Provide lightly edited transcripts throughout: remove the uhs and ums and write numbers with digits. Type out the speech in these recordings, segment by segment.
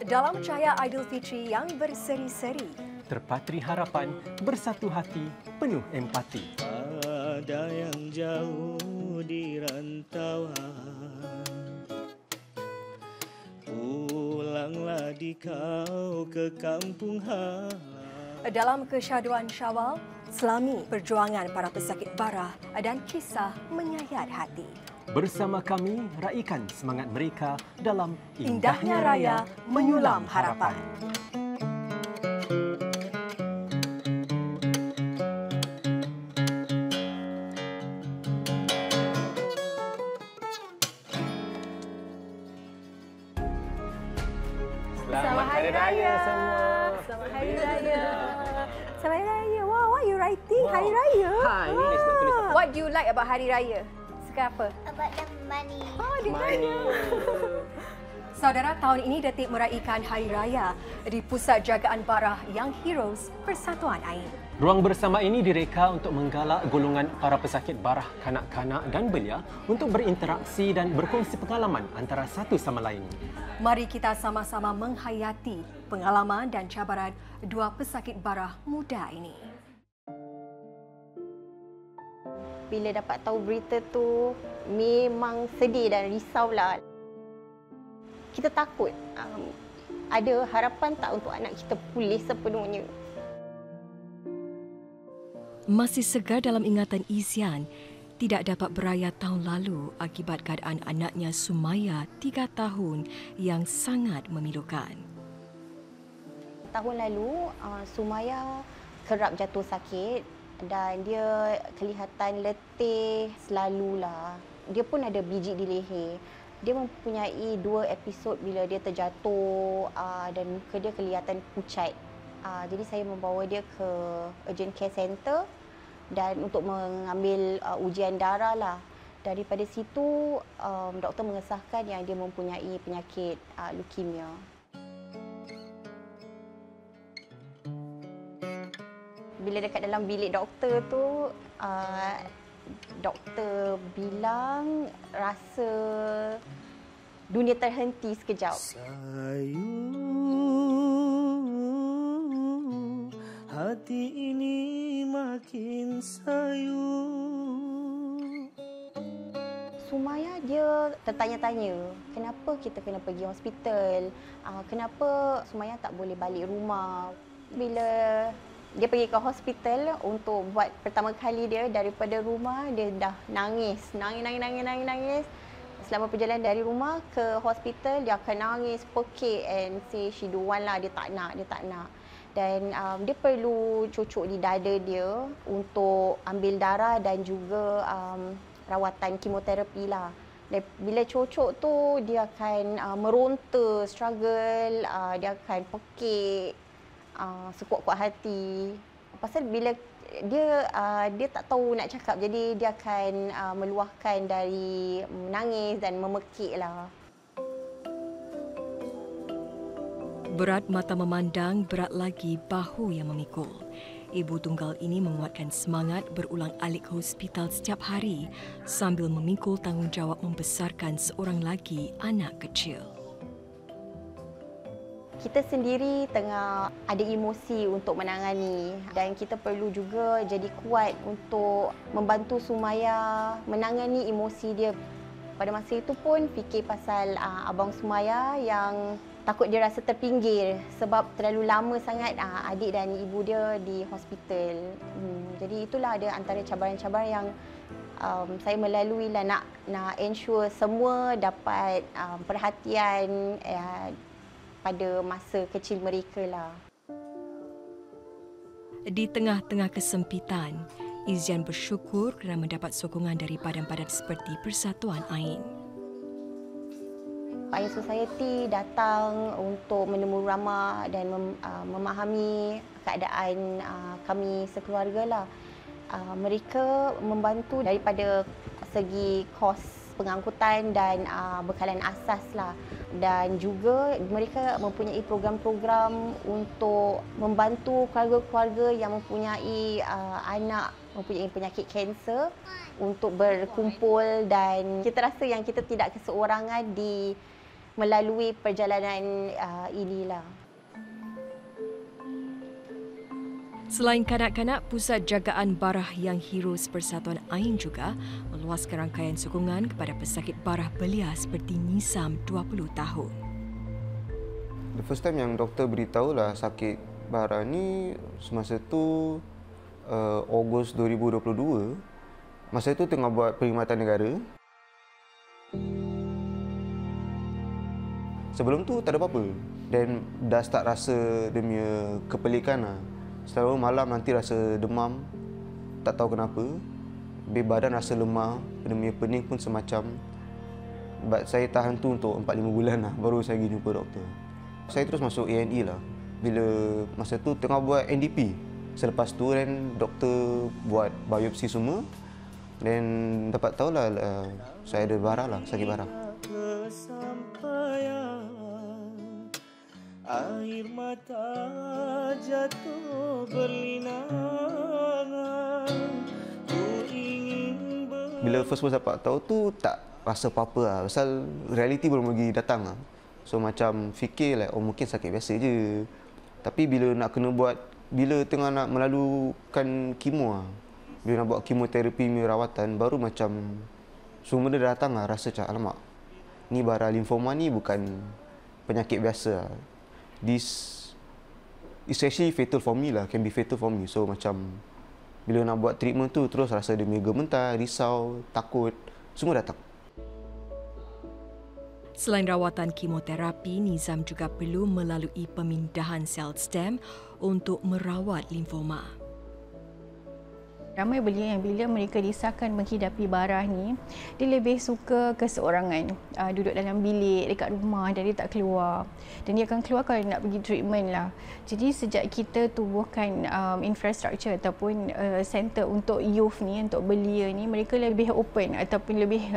Dalam cahaya Aidilfitri yang berseri-seri, terpatri harapan, bersatu hati, penuh empati. Ada yang jauh di rantauan, pulanglah di kau ke kampung halaman. dalam kesyaduan Syawal, selami perjuangan para pesakit barah dan kisah menyayat hati. Bersama kami, raikan semangat mereka dalam Indahnya Raya Menyulam Harapan. Selamat Hari Raya semua. Selamat Hari Raya. Selamat Hari Raya. Wow, what are you writing? Hari Raya. Hai, tulis. What do you like about Hari Raya? Suka apa? About the money. Oh, di mana? Saudara, tahun ini Detik meraihkan Hari Raya di Pusat Jagaan Barah Young Heroes Persatuan Ain. Ruang bersama ini direka untuk menggalak golongan para pesakit barah, kanak-kanak dan belia untuk berinteraksi dan berkongsi pengalaman antara satu sama lain. Mari kita sama-sama menghayati pengalaman dan cabaran dua pesakit barah muda ini. Bila dapat tahu berita tu, memang sedih dan risaulah. Kita takut. Ada harapan tak untuk anak kita pulih sepenuhnya? Masih segar dalam ingatan Izian, tidak dapat beraya tahun lalu akibat keadaan anaknya Sumaya 3 tahun yang sangat memilukan. Tahun lalu, Sumaya kerap jatuh sakit dan dia kelihatan letih selalulah. Dia pun ada biji di leher. Dia mempunyai 2 episod bila dia terjatuh dan muka dia kelihatan pucat. Jadi saya membawa dia ke urgent care center dan untuk mengambil ujian darah lah. Daripada situ, doktor mengesahkan yang dia mempunyai penyakit leukemia. Bila dekat dalam bilik doktor tu, doktor bilang rasa dunia terhenti sekejap. Sayu, hati ini makin sayu. Sumaya dia tertanya-tanya, kenapa kita kena pergi hospital? Kenapa Sumaya tak boleh balik rumah? Bila dia pergi ke hospital untuk buat pertama kali dia daripada rumah, dia dah nangis. Selama perjalanan dari rumah ke hospital, dia akan nangis, pekik and say she don't want lah, dia tak nak. Dan dia perlu cucuk di dada dia untuk ambil darah dan juga rawatan kemoterapi lah. Dan bila cucuk tu, dia akan meronta, struggle, dia akan pekik, sekuat-kuat hati. Pasal bila dia tak tahu nak cakap, jadi dia akan meluahkan dari menangis dan memekik lah. Berat mata memandang, berat lagi bahu yang memikul. Ibu tunggal ini menguatkan semangat berulang-alik ke hospital setiap hari sambil memikul tanggungjawab membesarkan seorang lagi anak kecil. Kita sendiri tengah ada emosi untuk menangani dan kita perlu juga jadi kuat untuk membantu Sumaya menangani emosi dia. Pada masa itu pun fikir pasal abang Sumaya yang takut dia rasa terpinggir sebab terlalu lama sangat adik dan ibu dia di hospital. Jadi itulah ada antara cabaran-cabaran yang saya melalui lah nak ensure semua dapat perhatian pada masa kecil mereka lah. Di tengah-tengah kesempitan, Izian bersyukur kerana mendapat sokongan dari badan-badan seperti Persatuan Ain. Ain Society datang untuk menemu ramah dan memahami keadaan kami sekeluarga lah. Mereka membantu daripada segi kos pengangkutan dan bekalan asas lah. Dan juga mereka mempunyai program-program untuk membantu keluarga-keluarga yang mempunyai anak mempunyai penyakit kanser untuk berkumpul, dan kita rasa yang kita tidak keseorangan di melalui perjalanan inilah. Selain kanak-kanak, Pusat Jagaan Barah Yang Heroes Persatuan Ain juga meluaskan rangkaian sokongan kepada pesakit barah belia seperti Nizam 20 tahun. The first time yang doktor beritahu lah sakit barah ni semasa tu Ogos 2022. Masa tu tengah buat perkhidmatan negara. Sebelum tu tak ada apa-apa. Dan dah start rasa dia punya kepelikan lah. Selalu malam nanti rasa demam, tak tahu kenapa. Habis badan rasa lemah, dia punya pening pun semacam. But saya tahan tu untuk 4-5 bulan lah, baru saya pergi jumpa doktor. Saya terus masuk A&E lah. Bila masa tu tengah buat NDP. Selepas tu dan doktor buat biopsi semua. Dan dapat tahulah saya ada barah lah, sakit barah. Air mata jatuh berlinangan. Bila first dapat tahu tu tak rasa apa-apa lah. Pasal realiti belum lagi datang lah. So macam fikir like, oh mungkin sakit biasa je. Tapi bila nak kena buat, bila tengah nak melalukan kemo lah. Bila nak buat kemoterapi rawatan, baru macam semua benda dah datang lah. Rasa macam alamak, ni barah limfoma ni bukan penyakit biasa lah. This is actually fatal for me lah, can be fatal for me. So macam bila nak buat treatment tu terus rasa dia gementar, risau, takut, semua datang. Selain rawatan kemoterapi, Nizam juga perlu melalui pemindahan sel stem untuk merawat limfoma. Ramai belia yang bila mereka disahkan menghidapi barah ni, dia lebih suka keseorangan, duduk dalam bilik dekat rumah dan dia tak keluar. Dan dia akan keluar kalau nak pergi treatment lah. Jadi sejak kita tubuhkan infrastruktur ataupun center untuk youth ni, untuk belia ni, mereka lebih open ataupun lebih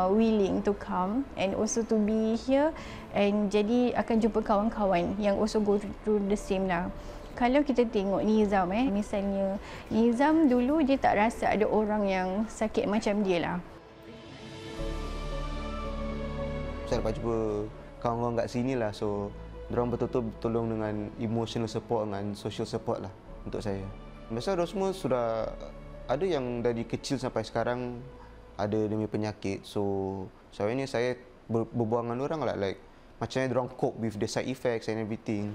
willing to come and also to be here, and jadi akan jumpa kawan-kawan yang also go through the same lah. Kalau kita tengok Nizam, misalnya Nizam dulu dia tak rasa ada orang yang sakit macam dia lah. Saya dapat jumpa kawan-kawan kat sini lah, so diorang betul-betul tolong dengan emotional support, dengan social support lah untuk saya. Biasa diorang semua sudah ada yang dari kecil sampai sekarang ada demi penyakit, so sebenarnya saya berbual dengan diorang lah, like macam mana diorang cope with the side effects and everything.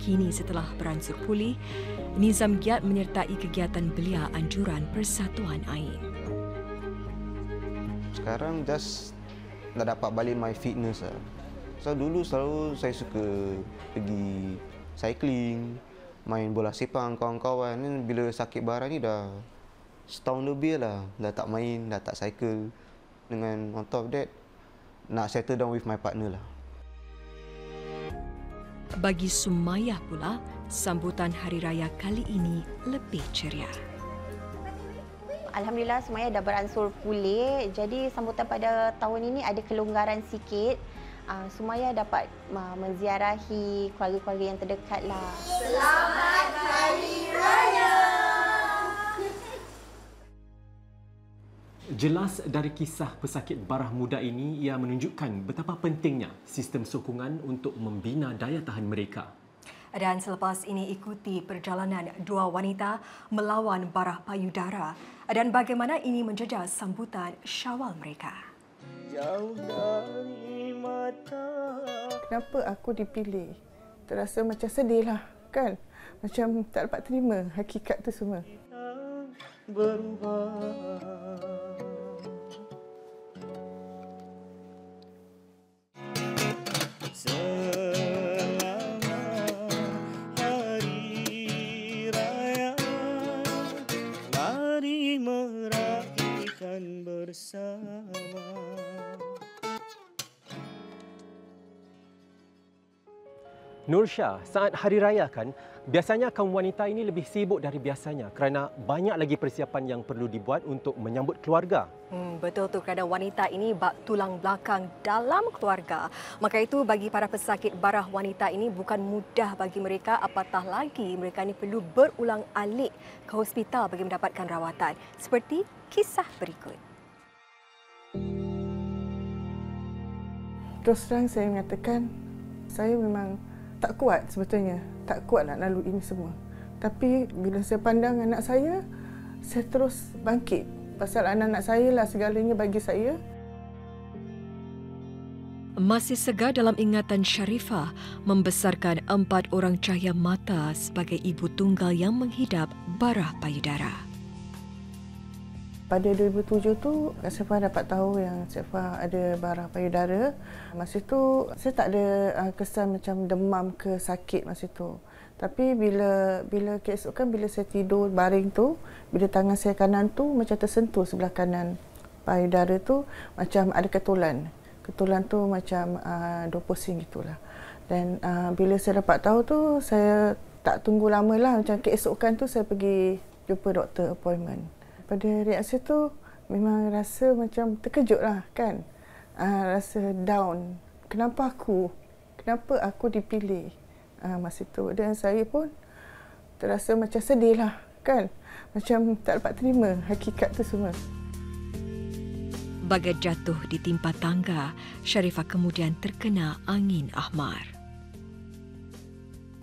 Kini setelah beransur pulih, Nizam giat menyertai kegiatan belia anjuran Persatuan Ain. Sekarang just nak dapat balik my fitness lah. So dulu selalu saya suka pergi cycling, main bola sepak kawan-kawan. Bila sakit barah ni dah setahun lebih lah, dah tak main, dah tak cycle. Dengan on top of that, nak settle down with my partner lah. Bagi Sumayyah pula, sambutan Hari Raya kali ini lebih ceria. Alhamdulillah Sumayyah dah beransur pulih. Jadi sambutan pada tahun ini ada kelonggaran sikit. Sumayyah dapat menziarahi keluarga-keluarga yang terdekat lah. Selamat Hari Raya! Jelas dari kisah pesakit barah muda ini, ia menunjukkan betapa pentingnya sistem sokongan untuk membina daya tahan mereka. Dan selepas ini ikuti perjalanan dua wanita melawan barah payudara dan bagaimana ini menjejas sambutan Syawal mereka. Jauh dari mata. Kenapa aku dipilih? Terasa macam sedih lah, kan? Macam tak dapat terima hakikat tu semua. Berubah. Nur Syah, saat Hari Raya kan, biasanya kaum wanita ini lebih sibuk dari biasanya kerana banyak lagi persiapan yang perlu dibuat untuk menyambut keluarga. Betul tu, kerana wanita ini bak tulang belakang dalam keluarga. Maka itu bagi para pesakit barah wanita ini bukan mudah bagi mereka, apatah lagi mereka ini perlu berulang-alik ke hospital bagi mendapatkan rawatan. Seperti kisah berikut. Terus terang saya mengatakan, saya memang tak kuat sebetulnya. Tak kuat nak lalui ini semua. Tapi bila saya pandang anak saya terus bangkit. Pasal anak-anak saya lah segalanya bagi saya. Masih segar dalam ingatan Sharifah membesarkan 4 orang cahaya mata sebagai ibu tunggal yang menghidap barah payudara. Pada 2007 tu, Sharifah dapat tahu yang Sharifah ada barah payudara. Masa tu, saya tak ada kesan macam demam ke sakit masa tu. Tapi bila keesokan, bila saya tidur baring tu, bila tangan saya kanan tu macam tersentuh sebelah kanan payudara tu, macam ada ketulan. Ketulan tu macam 2 pusing gitulah. Dan bila saya dapat tahu tu, saya tak tunggu lama lah. Macam keesokan tu saya pergi jumpa doktor appointment. Pada reaksi tu memang rasa macam terkejut lah kan. Rasa down. Kenapa aku dipilih masa tu. Dan saya pun terasa macam sedih lah kan. Macam tak dapat terima hakikat tu semua. Bagai jatuh ditimpa tangga, Sharifah kemudian terkena angin ahmar.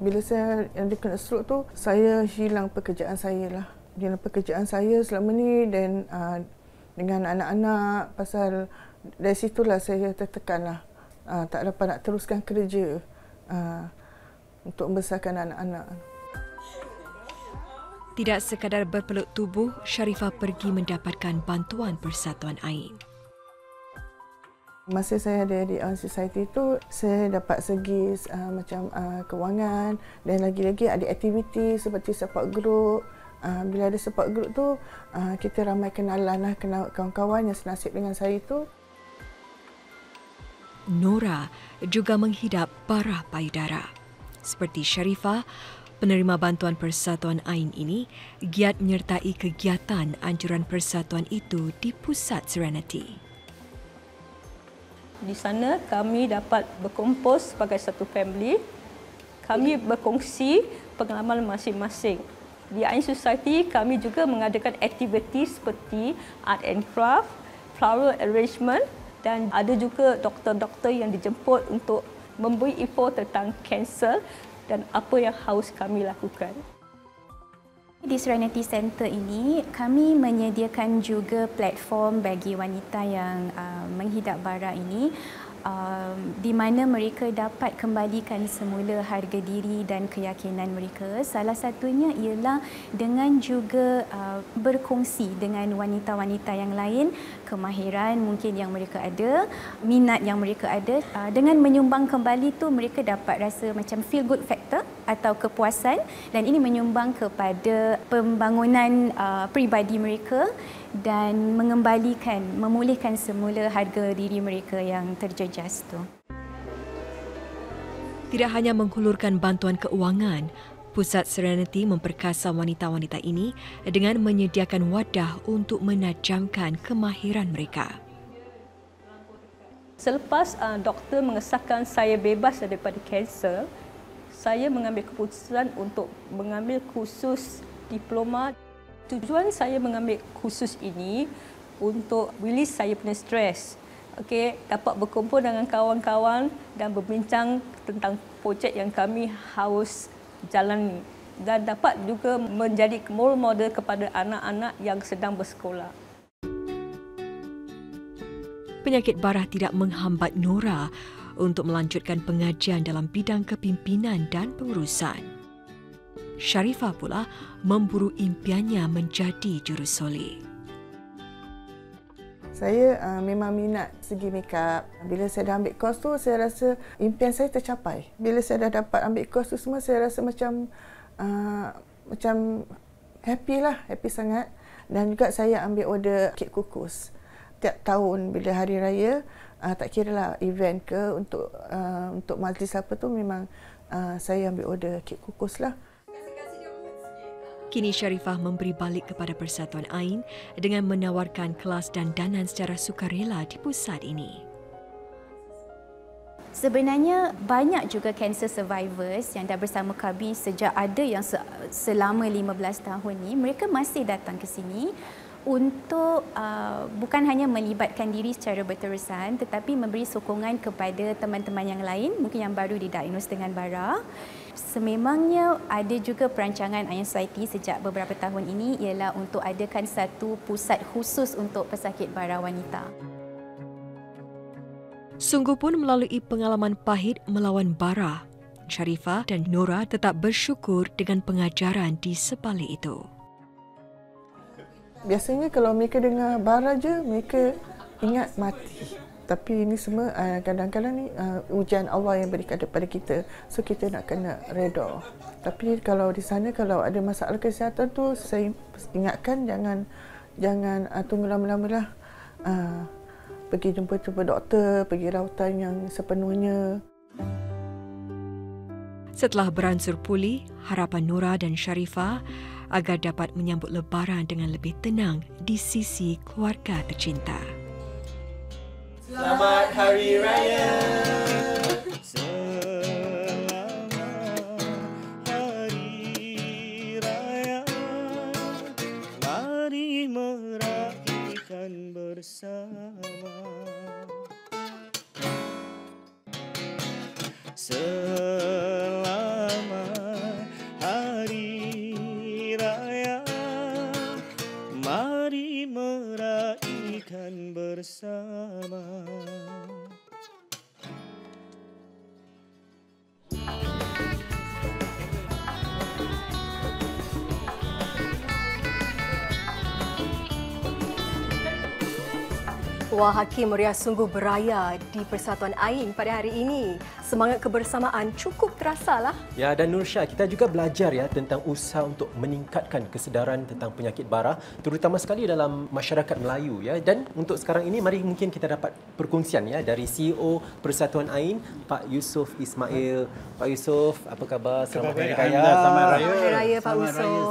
Bila saya kena stroke tu, saya hilang pekerjaan saya lah. Hilang pekerjaan saya selama ni dan dengan anak-anak, pasal dari situlah saya tertekan lah. Tak dapat nak teruskan kerja untuk membesarkan anak-anak. Tidak sekadar berpeluk tubuh, Sharifah pergi mendapatkan bantuan Persatuan Ain. Masa saya ada di Ain Society tu, saya dapat segi macam kewangan dan lagi-lagi ada aktiviti seperti support group. Bila ada support group tu, kita ramai kenalan lah, kawan-kawan yang senasib dengan saya tu. Nora juga menghidap barah payudara. Seperti Sharifah, penerima bantuan Persatuan Ain ini giat menyertai kegiatan anjuran persatuan itu di pusat Serenity. Di sana kami dapat berkumpul sebagai satu family. Kami berkongsi pengalaman masing-masing. Di Ain Society kami juga mengadakan aktiviti seperti art and craft, flower arrangement dan ada juga doktor-doktor yang dijemput untuk memberi info tentang kanser dan apa yang harus kami lakukan. Di Serenity Center ini, kami menyediakan juga platform bagi wanita yang menghidap barah ini di mana mereka dapat kembalikan semula harga diri dan keyakinan mereka. Salah satunya ialah dengan juga berkongsi dengan wanita-wanita yang lain kemahiran mungkin yang mereka ada, minat yang mereka ada. Dengan menyumbang kembali tu mereka dapat rasa macam feel good factor atau kepuasan dan ini menyumbang kepada pembangunan peribadi mereka dan memulihkan semula harga diri mereka yang terjejas tu. Tidak hanya menghulurkan bantuan keuangan, Pusat Serenity memperkasa wanita-wanita ini dengan menyediakan wadah untuk menajamkan kemahiran mereka. Selepas doktor mengesahkan saya bebas daripada kanser, saya mengambil keputusan untuk mengambil kursus diploma. Tujuan saya mengambil kursus ini untuk release saya punya stres. Okey, dapat berkumpul dengan kawan-kawan dan berbincang tentang projek yang kami harus jalani dan dapat juga menjadi role model kepada anak-anak yang sedang bersekolah. Penyakit barah tidak menghambat Nora untuk melanjutkan pengajian dalam bidang kepimpinan dan pengurusan. Sharifah pula memburu impiannya menjadi jurusoleh. Saya memang minat segi makeup. Bila saya dah ambil kos tu, saya rasa impian saya tercapai. Bila saya dah dapat ambil kos tu semua, saya rasa macam happy lah, happy sangat. Dan juga saya ambil order kek kukus. Tiap tahun bila hari raya, tak kira lah event ke untuk majlis apa tu, memang saya ambil order kek kukus lah. Kini Sharifah memberi balik kepada Persatuan Ain dengan menawarkan kelas dandanan secara sukarela di pusat ini. Sebenarnya banyak juga cancer survivors yang dah bersama kami sejak ada yang selama 15 tahun ni, mereka masih datang ke sini untuk bukan hanya melibatkan diri secara berterusan tetapi memberi sokongan kepada teman-teman yang lain mungkin yang baru didiagnos dengan bara. Sememangnya ada juga perancangan Iron Society sejak beberapa tahun ini ialah untuk adakan satu pusat khusus untuk pesakit bara wanita. Sungguh pun melalui pengalaman pahit melawan bara, Sharifah dan Nora tetap bersyukur dengan pengajaran di sebalik itu. Biasanya kalau mereka dengar bara je, mereka ingat mati. Tapi ini semua kadang-kadang ni ujian Allah yang berikan kepada kita. So kita nak kena redha. Tapi kalau di sana kalau ada masalah kesihatan tu, saya ingatkan jangan tunggu lama-lama lah. Pergi jumpa doktor, pergi rawatan yang sepenuhnya. Setelah beransur pulih, harapan Nora dan Sharifah agar dapat menyambut Lebaran dengan lebih tenang di sisi keluarga tercinta. Selamat Hari Raya. Selamat Hari Raya. Mari meraihkan bersama. Selamat Hari Raya. Mari meraihkan bersama. Wah, Hakim meriah sungguh beraya di Persatuan AIN pada hari ini. Semangat kebersamaan cukup terasa lah. Ya, dan Nursha, kita juga belajar ya tentang usaha untuk meningkatkan kesedaran tentang penyakit bara, terutama sekali dalam masyarakat Melayu ya. Dan untuk sekarang ini mari mungkin kita dapat perkongsian ya dari CEO Persatuan AIN, Pak Yusof Ismail. Pak Yusof, apa khabar? Selamat Hari Raya. Selamat Hari Raya, Pak Yusof.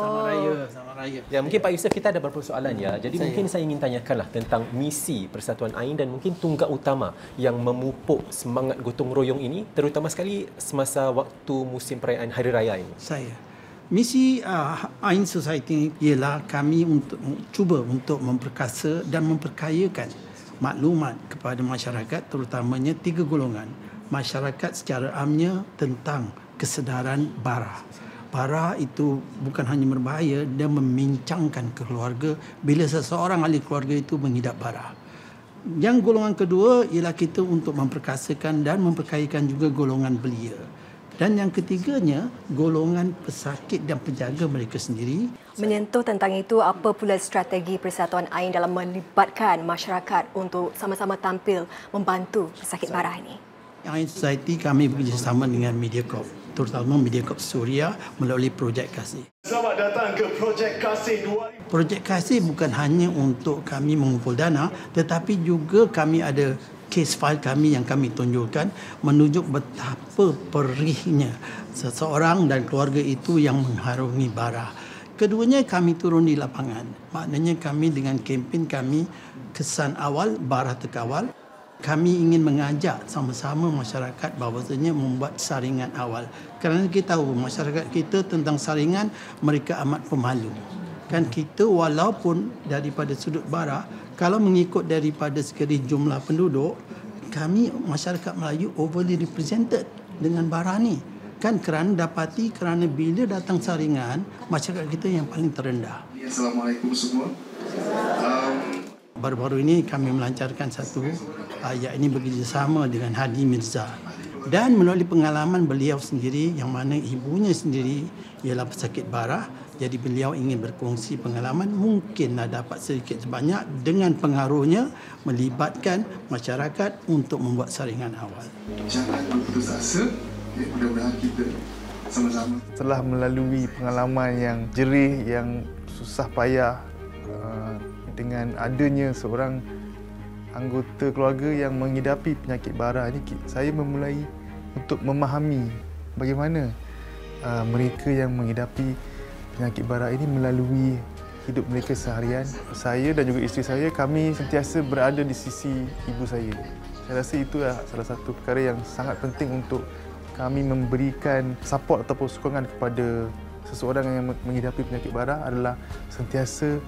Selamat Raya. Ya, mungkin Pak Yusof, kita ada beberapa soalan ya. Jadi mungkin saya ingin tanyakanlah tentang misi Persatuan AIN dan mungkin tunggak utama yang memupuk semangat gotong royong ini, terutama sekali semasa waktu musim perayaan Hari Raya ini. Misi AIN Society ialah kami cuba untuk memperkasa dan memperkayakan maklumat kepada masyarakat, terutamanya 3 golongan. Masyarakat secara amnya tentang kesedaran bara. Bara itu bukan hanya berbahaya, dia memincangkan keluarga bila seseorang ahli keluarga itu mengidap bara. Yang golongan kedua ialah kita untuk memperkasakan dan memperkayakan juga golongan belia. Dan yang ketiganya, golongan pesakit dan penjaga mereka sendiri. Menyentuh tentang itu, apa pula strategi Persatuan AIN dalam melibatkan masyarakat untuk sama-sama tampil membantu pesakit bara ini? AIN Society kami bekerjasama dengan Mediacorp, terutama Mediacorp Suria melalui Projek Kasih. Selamat datang ke Projek Kasih 2000. Projek Kasih bukan hanya untuk kami mengumpul dana, tetapi juga kami ada case file kami yang kami tunjukkan menunjuk betapa perihnya seseorang dan keluarga itu yang mengharungi bara. Keduanya kami turun di lapangan. Maknanya kami dengan kempen kami kesan awal bara terkawal. Kami ingin mengajak sama-sama masyarakat bahawasanya membuat saringan awal. Kerana kita tahu masyarakat kita tentang saringan mereka amat pemalu. Kan kita walaupun daripada sudut bara, kalau mengikut daripada segi jumlah penduduk, kami masyarakat Melayu overly represented dengan bara ni. Kan kerana dapati kerana bila datang saringan, masyarakat kita yang paling terendah. Assalamualaikum semua. Baru-baru ini kami melancarkan satu yakni bekerjasama dengan Hadi Mirza. Dan melalui pengalaman beliau sendiri yang mana ibunya sendiri ialah pesakit bara, jadi beliau ingin berkongsi pengalaman, mungkinlah dapat sedikit sebanyak dengan pengaruhnya melibatkan masyarakat untuk membuat saringan awal. Jangan berputus asa, mudah-mudahan kita sama-sama. Setelah melalui pengalaman yang jerih, yang susah payah, dengan adanya seorang anggota keluarga yang mengidapi penyakit bara ini, saya memulai untuk memahami bagaimana mereka yang mengidapi penyakit bara ini melalui hidup mereka seharian. Saya dan juga isteri saya, kami sentiasa berada di sisi ibu saya. Saya rasa itu salah satu perkara yang sangat penting untuk kami memberikan support ataupun sokongan kepada seseorang yang mengidapi penyakit bara adalah sentiasa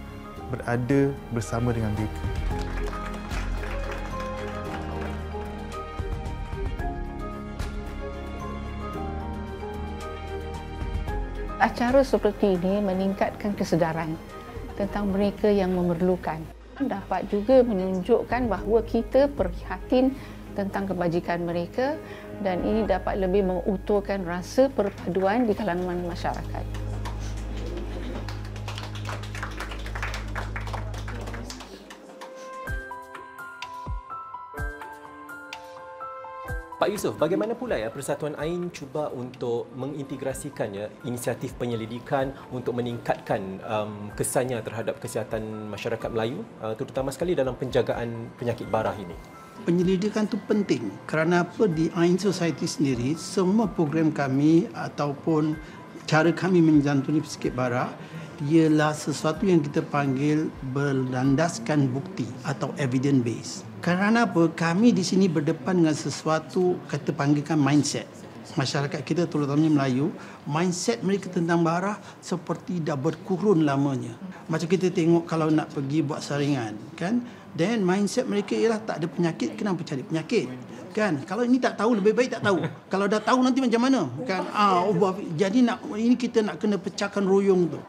berada bersama dengan mereka. Acara seperti ini meningkatkan kesedaran tentang mereka yang memerlukan. Dapat juga menunjukkan bahawa kita prihatin tentang kebajikan mereka dan ini dapat lebih mengutuhkan rasa perpaduan di kalangan masyarakat. Pak Yusof, bagaimana pula Persatuan AIN cuba untuk mengintegrasikan inisiatif penyelidikan untuk meningkatkan kesannya terhadap kesihatan masyarakat Melayu, terutama sekali dalam penjagaan penyakit barah ini? Penyelidikan itu penting kerana apa, di AIN Society sendiri semua program kami ataupun cara kami menjantuni pesakit barah ialah sesuatu yang kita panggil berlandaskan bukti atau evidence based. Kerana apa? Kami di sini berdepan dengan sesuatu kita panggilkan mindset. Masyarakat kita terutamanya Melayu, mindset mereka tentang barah seperti dah berkurun lamanya. Macam kita tengok kalau nak pergi buat saringan, kan? Dan mindset mereka ialah tak ada penyakit, kenapa cari penyakit? Kan? Kalau ini tak tahu, lebih baik tak tahu. Kalau dah tahu nanti macam mana? Kan? Jadi ini kita nak kena pecahkan royong tu.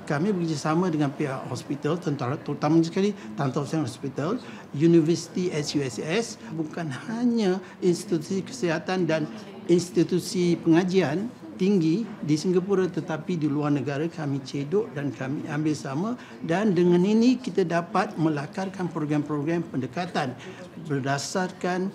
Kami bekerjasama dengan pihak hospital, terutama sekali Tan Tock Seng Hospital, University SUSS, bukan hanya institusi kesihatan dan institusi pengajian tinggi di Singapura tetapi di luar negara kami cedok dan kami ambil sama, dan dengan ini kita dapat melakarkan program-program pendekatan berdasarkan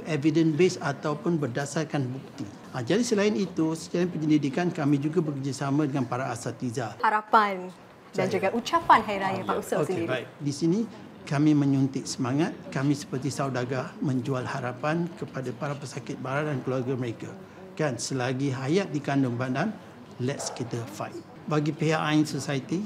evidence based ataupun berdasarkan bukti. Jadi selain itu, secara penyelidikan kami juga bekerjasama dengan para asatiza. Harapan dan juga ucapan Hari Raya Pak Yusof sendiri. Baik. Di sini kami menyuntik semangat, kami seperti saudagar menjual harapan kepada para pesakit barah dan keluarga mereka. Kan, selagi hayat di kandung badan, let's kita fight. Bagi pihak AIN Society,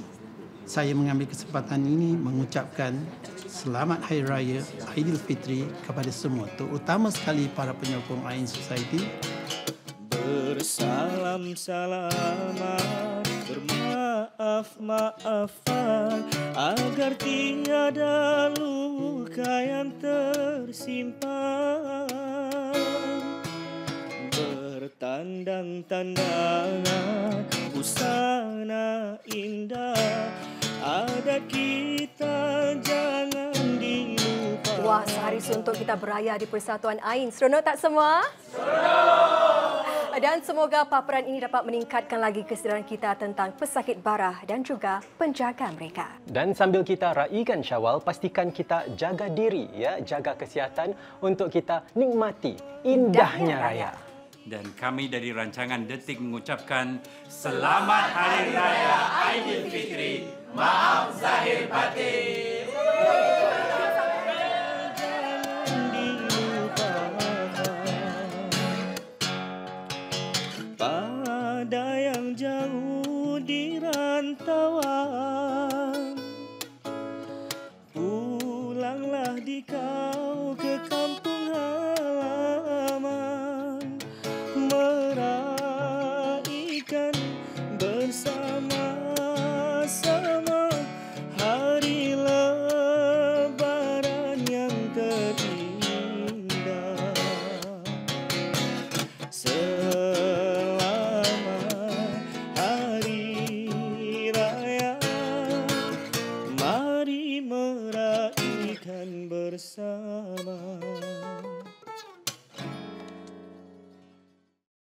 saya mengambil kesempatan ini mengucapkan selamat Hari Raya Aidilfitri kepada semua, terutama sekali para penyokong AIN Society. Bersalam-salaman, bermaaf-maafan, agar tiada luka yang tersimpan. Bertandang-tandangan, busana indah, adat kita jangan dilupa. Wah, sehari suntuk kita beraya di Persatuan AIN. Seronok tak semua? Seronok! Dan semoga paparan ini dapat meningkatkan lagi kesedaran kita tentang pesakit barah dan juga penjaga mereka. Dan sambil kita raikan Syawal, pastikan kita jaga diri, jaga kesihatan untuk kita nikmati indahnya raya. Dan kami dari rancangan Detik mengucapkan Selamat Hari Raya Aidilfitri. Maaf zahir batin. Pada yang jauh di rantauan, pulanglah di kau ke kampung halaman, meraihkan bersama-sama hari Lebaran yang terindah. Mari meraihkan bersama.